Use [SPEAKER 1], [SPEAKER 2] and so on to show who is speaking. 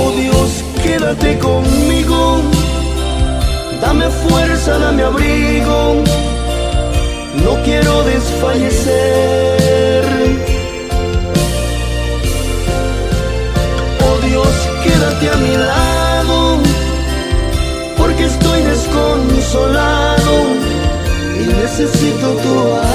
[SPEAKER 1] Oh Dios, quédate conmigo, dame fuerza, dame abrigo, no quiero desfallecer. Oh Dios, quédate a mi lado, porque estoy desconsolado y necesito tu ayuda.